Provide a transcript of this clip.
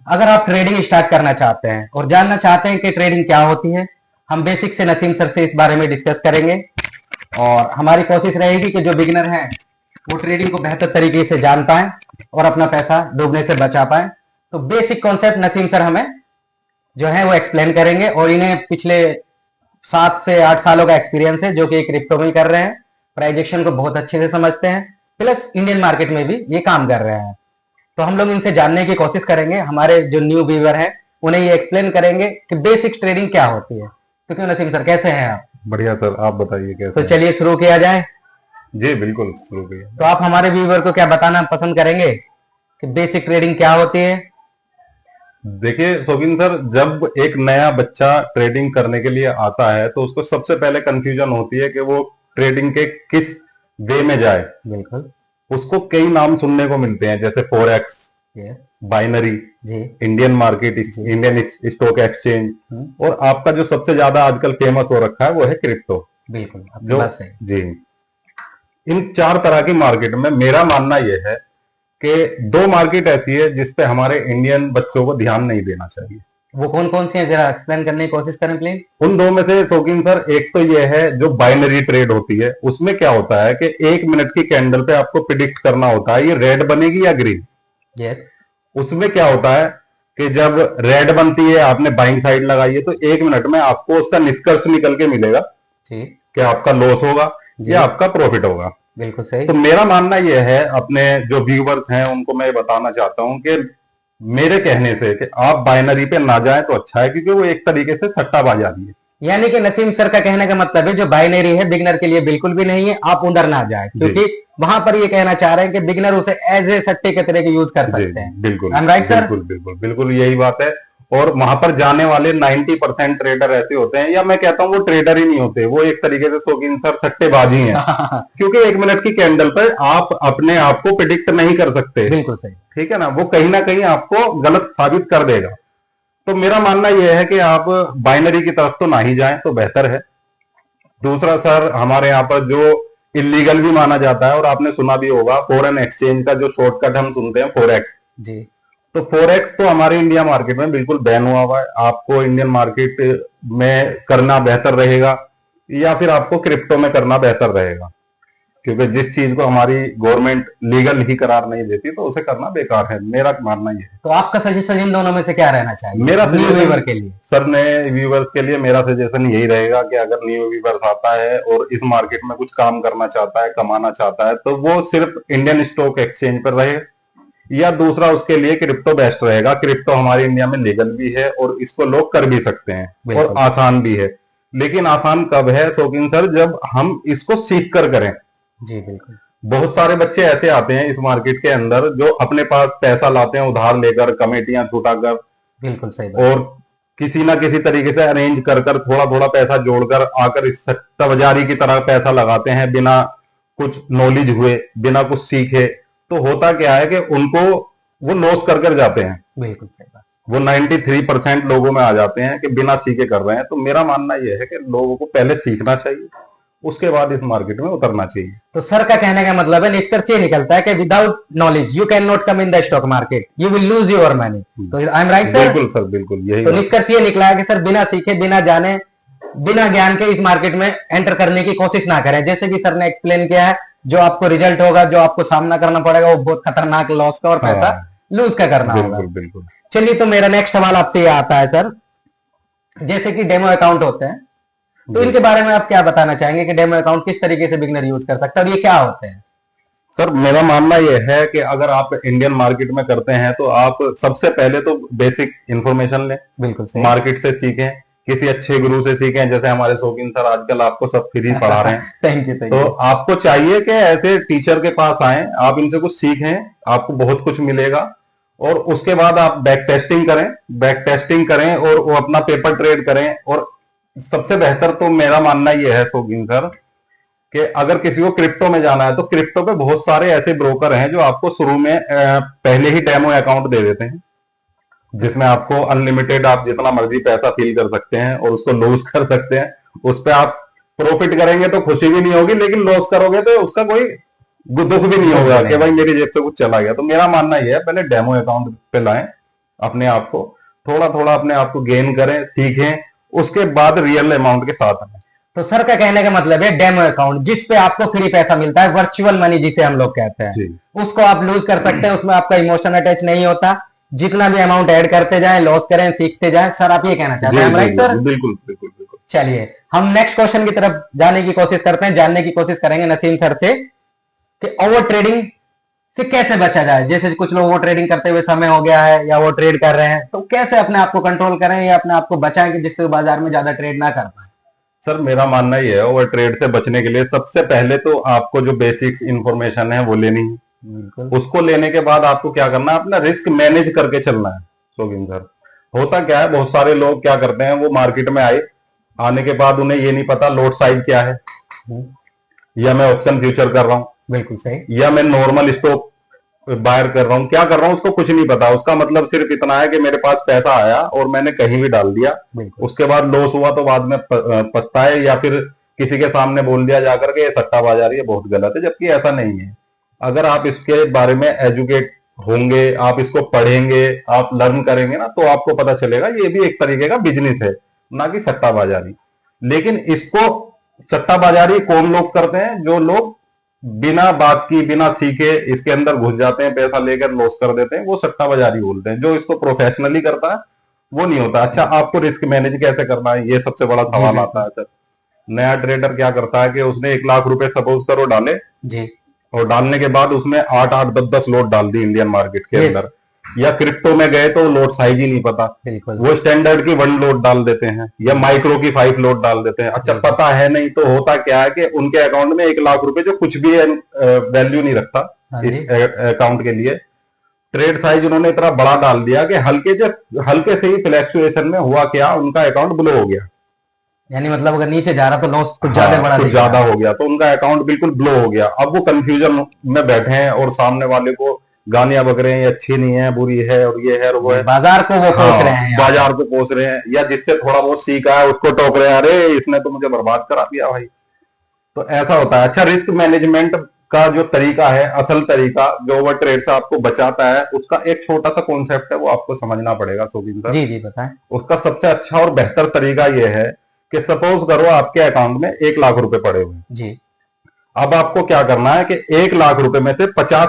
अगर आप trading start करना चाहते हैं और जानना चाहते हैं कि ट्रेडिंग क्या होती है, हम बेसिक से नसीम सर से इस बारे में डिस्कस करेंगे। और हमारी कोशिश रहेगी कि जो बिगिनर हैं वो ट्रेडिंग को बेहतर तरीके से जान पाए और अपना पैसा डूबने से बचा पाए। तो बेसिक कॉन्सेप्ट नसीम सर हमें जो है वो एक्सप्लेन करेंगे, और इन्हें पिछले 7 से 8 सालों का एक्सपीरियंस है, जो कि क्रिप्टो में कर रहे हैं। प्राइजेक्शन को बहुत अच्छे से समझते हैं, प्लस इंडियन मार्केट में भी ये काम कर रहे हैं। तो हम लोग इनसे जानने की कोशिश करेंगे। हमारे जो न्यू व्यूअर हैं उन्हें ये एक्सप्लेन करेंगे कि बेसिक ट्रेडिंग क्या होती है। तो क्यों नसीम सर, कैसे हैं आप? बढ़िया सर, आप बताइए कैसे तो चलिए शुरू किया जाए। जी बिल्कुल, शुरू करिए। तो आप हमारे व्यूअर को क्या बताना पसंद करेंगे कि बेसिक ट्रेडिंग क्या होती है? देखिए शौकीन सर, जब एक नया बच्चा ट्रेडिंग करने के लिए आता है तो उसको सबसे पहले कंफ्यूजन होती है कि वो ट्रेडिंग के किस वे में जाए। बिल्कुल। उसको कई नाम सुनने को मिलते हैं, जैसे फोरेक्स, ये बाइनरी, जी Indian market, Indian stock exchange, और आपका जो सबसे ज्यादा आजकल फेमस हो रखा है वो है क्रिप्टो। बिल्कुल, जो बस है। जी, इन 4 तरह की मार्केट में मेरा मानना यह है कि 2 मार्केट ऐसी है जिस पे हमारे इंडियन बच्चों को ध्यान नहीं देना चाहिए। वो कौन कौन सी है, जरा एक्सप्लेन करने की कोशिश करें प्लीज। उन 2 में से शौकीन सर, एक तो यह है जो बाइनरी ट्रेड होती है। उसमें क्या होता है कि 1 मिनट की कैंडल पे आपको प्रिडिक्ट करना होता है ये रेड बनेगी या ग्रीन। यस। उसमें क्या होता है कि जब रेड बनती है, आपने बाइंग साइड लगाई है, तो 1 मिनट में आपको उसका निष्कर्ष निकल के मिलेगा कि आपका लॉस होगा या आपका प्रॉफिट होगा। बिल्कुल सही। तो मेरा मानना यह है, अपने जो व्यूवर्स हैं उनको मैं बताना चाहता हूं कि मेरे कहने से कि आप बाइनरी पे ना जाएं तो अच्छा है, क्योंकि वो एक तरीके से सट्टाबाजी है। यानी कि नसीम सर का कहने का मतलब है जो बाइनरी है बिगनर के लिए बिल्कुल भी नहीं है, आप उधर ना जाए, क्योंकि वहां पर ये कहना चाह रहे हैं कि बिगनर उसे एज ए सट्टे के तरह यूज कर सकते हैं। बिल्कुल राइट सर? बिल्कुल बिल्कुल बिल्कुल यही बात है। और वहां पर जाने वाले 90% ट्रेडर ऐसे होते हैं, या मैं कहता हूं वो ट्रेडर ही नहीं होते, वो एक तरीके से शौकीन सर सट्टेबाजी हैं। क्योंकि 1 मिनट की कैंडल पर आप अपने आप को प्रिडिक्ट नहीं कर सकते। बिल्कुल सही। ठीक है ना, वो कहीं ना कहीं आपको गलत साबित कर देगा। तो मेरा मानना यह है कि आप बाइनरी की तरफ तो ना ही जाएं तो बेहतर है। दूसरा सर, हमारे यहाँ पर जो इलीगल भी माना जाता है, और आपने सुना भी होगा, फॉरेन एक्सचेंज का जो शॉर्टकट हम सुनते हैं, फोरेक्स जी। तो फोरेक्स तो हमारे इंडिया मार्केट में बिल्कुल बैन हुआ हुआ है। आपको इंडियन मार्केट में करना बेहतर रहेगा, या फिर आपको क्रिप्टो में करना बेहतर रहेगा, क्योंकि जिस चीज को हमारी गवर्नमेंट लीगल ही करार नहीं देती तो उसे करना बेकार है। मेरा मानना यह है। तो आपका सजेशन इन दोनों में से क्या रहना चाहिए मेरा न्यू व्यूअर के लिए? सर, नए व्यूवर्स के लिए मेरा सजेशन यही रहेगा कि अगर न्यू व्यूवर्स आता है और इस मार्केट में कुछ काम करना चाहता है, कमाना चाहता है, तो वो सिर्फ इंडियन स्टॉक एक्सचेंज पर रहे, या दूसरा उसके लिए क्रिप्टो बेस्ट रहेगा। क्रिप्टो हमारे इंडिया में लीगल भी है और इसको लोग कर भी सकते हैं और आसान भी है। लेकिन आसान कब है शौकीन सर? जब हम इसको सीख कर करें। जी बिल्कुल। बहुत सारे बच्चे ऐसे आते हैं इस मार्केट के अंदर जो अपने पास पैसा लाते हैं उधार लेकर, कमेटियां छुटाकर, बिल्कुल सही बात। और किसी ना किसी तरीके से अरेंज कर कर थोड़ा थोड़ा पैसा जोड़कर आकर इस सट्टाबाजी की तरह पैसा लगाते हैं, बिना कुछ नॉलेज हुए, बिना कुछ सीखे। तो होता क्या है कि उनको वो लॉस कर कर जाते हैं। बिल्कुल सही बात। वो 93% लोगों में आ जाते हैं कि बिना सीखे कर रहे हैं। तो मेरा मानना यह है कि लोगों को पहले सीखना चाहिए, उसके बाद इस मार्केट में उतरना चाहिए। तो सर का कहने का मतलब है, निष्कर्ष ये निकलता है कि without knowledge you can not come in the stock market, you will lose your money. तो आई एम राइट सर? बिल्कुल सर, बिल्कुल यही। तो निष्कर्ष ये निकला है कि सर बिना सीखे, बिना जाने, बिना ज्ञान के इस मार्केट में एंटर करने की कोशिश ना करें। जैसे कि सर ने एक्सप्लेन किया है, जो आपको रिजल्ट होगा, जो आपको सामना करना पड़ेगा, वो बहुत खतरनाक लॉस का और पैसा लूज का करना होगा। बिल्कुल। चलिए, तो मेरा नेक्स्ट सवाल आपसे ये आता है सर, जैसे कि डेमो अकाउंट होते हैं, तो इनके बारे में आप क्या बताना चाहेंगे कि डेमो अकाउंट किस तरीके से बिगनर यूज कर सकता है और ये क्या होते हैं? सर, मेरा मानना यह है कि अगर आप इंडियन मार्केट में करते हैं तो आप सबसे पहले तो बेसिक इंफॉर्मेशन लें। बिल्कुल सही। मार्केट से सीखें, किसी अच्छे गुरु से सीखें, जैसे हमारे शौकीन सर आजकल आपको सब फ्री पढ़ा रहे हैं। Thank you. तो आपको चाहिए कि ऐसे टीचर के पास आए, आप इनसे कुछ सीखें, आपको बहुत कुछ मिलेगा। और उसके बाद आप बैक टेस्टिंग करें और वो अपना पेपर ट्रेड करें। और सबसे बेहतर तो मेरा मानना यह है शौकीन सर कि अगर किसी को क्रिप्टो में जाना है तो क्रिप्टो पे बहुत सारे ऐसे ब्रोकर हैं जो आपको शुरू में पहले ही डेमो अकाउंट दे देते हैं, जिसमें आपको अनलिमिटेड आप जितना मर्जी पैसा फिल कर सकते हैं और उसको लॉस कर सकते हैं। उस पर आप प्रॉफिट करेंगे तो खुशी भी नहीं होगी, लेकिन लॉस करोगे तो उसका कोई दुख भी नहीं होगा कि भाई मेरी जेब से कुछ चला गया। तो मेरा मानना यह है, पहले डेमो अकाउंट पे लाएं, अपने आप को, थोड़ा थोड़ा अपने आप को गेन करें, सीखें, उसके बाद रियल अमाउंट के साथ आए। तो सर का कहने का मतलब है डेमो अकाउंट, जिस पे आपको फ्री पैसा मिलता है, वर्चुअल मनी जिसे हम लोग कहते हैं, जी उसको आप लूज कर सकते हैं। उसमें आपका इमोशन अटैच नहीं होता। जितना भी अमाउंट ऐड करते जाएं, लॉस करें, सीखते जाएं। सर आप ये कहना चाहते जी हैं, जी राइट जी सर? जी, बिल्कुल बिल्कुल बिल्कुल। चलिए हम नेक्स्ट क्वेश्चन की तरफ जाने की कोशिश करते हैं, जानने की कोशिश करेंगे नसीम सर से कि ओवर ट्रेडिंग से कैसे बचा जाए। जैसे कुछ लोग वो ट्रेडिंग करते हुए समय हो गया है या वो ट्रेड कर रहे हैं, तो कैसे अपने आप को कंट्रोल करें या अपने आप को बचाएं कि जिससे बाजार में ज्यादा ट्रेड ना कर पाए। सर मेरा मानना ये है, ओवर ट्रेड से बचने के लिए सबसे पहले तो आपको जो बेसिक्स इंफॉर्मेशन है वो लेनी है। बिल्कुल। उसको लेने के बाद आपको क्या करना है, अपना रिस्क मैनेज करके चलना है। शौकीन सर, होता क्या है, बहुत सारे लोग क्या करते हैं, वो मार्केट में आने के बाद उन्हें ये नहीं पता लॉट साइज क्या है, या मैं ऑप्शन फ्यूचर कर रहा हूं, बिल्कुल सही। या मैं नॉर्मल स्टॉक बायर कर रहा हूं, क्या कर रहा हूं, उसको कुछ नहीं पता। उसका मतलब सिर्फ इतना है कि मेरे पास पैसा आया और मैंने कहीं भी डाल दिया, उसके बाद लॉस हुआ तो बाद में पछताए, या फिर किसी के सामने बोल दिया जाकर के ये सट्टाबाजी है, बहुत गलत है। जबकि ऐसा नहीं है। अगर आप इसके बारे में एजुकेट होंगे, आप इसको पढ़ेंगे, आप लर्न करेंगे ना, तो आपको पता चलेगा ये भी एक तरीके का बिजनेस है, ना कि सट्टाबाजी। लेकिन इसको सट्टाबाजी कौन लोग करते हैं? जो लोग बिना बात की, बिना सीखे इसके अंदर घुस जाते हैं, पैसा लेकर लॉस कर देते हैं, वो सट्टाबाजी बोलते हैं। जो इसको प्रोफेशनली करता है वो नहीं होता। अच्छा, आपको रिस्क मैनेज कैसे करना है, ये सबसे बड़ा सवाल आता है सर। नया ट्रेडर क्या करता है कि उसने 1 लाख रुपए सपोज करो डाले जी, और डालने के बाद उसने 8-8, 10-10 लॉट डाल दी इंडियन मार्केट के अंदर, या क्रिप्टो में गए तो लॉट साइज ही नहीं पता, वो स्टैंडर्ड की 1 लॉट डाल देते हैं, या माइक्रो की 5 लॉट डाल देते हैं। अच्छा, पता है नहीं तो होता क्या है कि उनके अकाउंट में 1 लाख रुपए, जो कुछ भी वैल्यू नहीं रखता इस अकाउंट के लिए, ट्रेड साइज उन्होंने इतना बड़ा डाल दिया कि हल्के से ही फ्लैक्चुएशन में हुआ क्या, उनका अकाउंट ब्लो हो गया। यानी मतलब अगर नीचे जा रहा तो लॉस कुछ हाँ, ज्यादा बड़ा कुछ ज्यादा हो गया, तो उनका अकाउंट बिल्कुल ब्लो हो गया। अब वो कंफ्यूजन में बैठे हैं और सामने वाले को गालियां बक रहे हैं, ये अच्छी नहीं है, बुरी है, और ये है और वो है। बाजार को वो कोस रहे हैं, बाजार को कोस रहे हैं, या जिससे थोड़ा बहुत सीखा है उसको टोक रहे हैं, अरे इसने तो मुझे बर्बाद करा दिया भाई। तो ऐसा होता है। अच्छा, रिस्क मैनेजमेंट का जो तरीका है, असल तरीका जो ओवर ट्रेड से आपको बचाता है, उसका एक छोटा सा कॉन्सेप्ट है, वो आपको समझना पड़ेगा शौकीन सर। जी जी बताएं। उसका सबसे अच्छा और बेहतर तरीका यह है कि सपोज करो आपके अकाउंट में 1 लाख रुपए पड़े हुए हैं। जी। अब आपको क्या करना है कि 1 लाख रुपए में से 50,000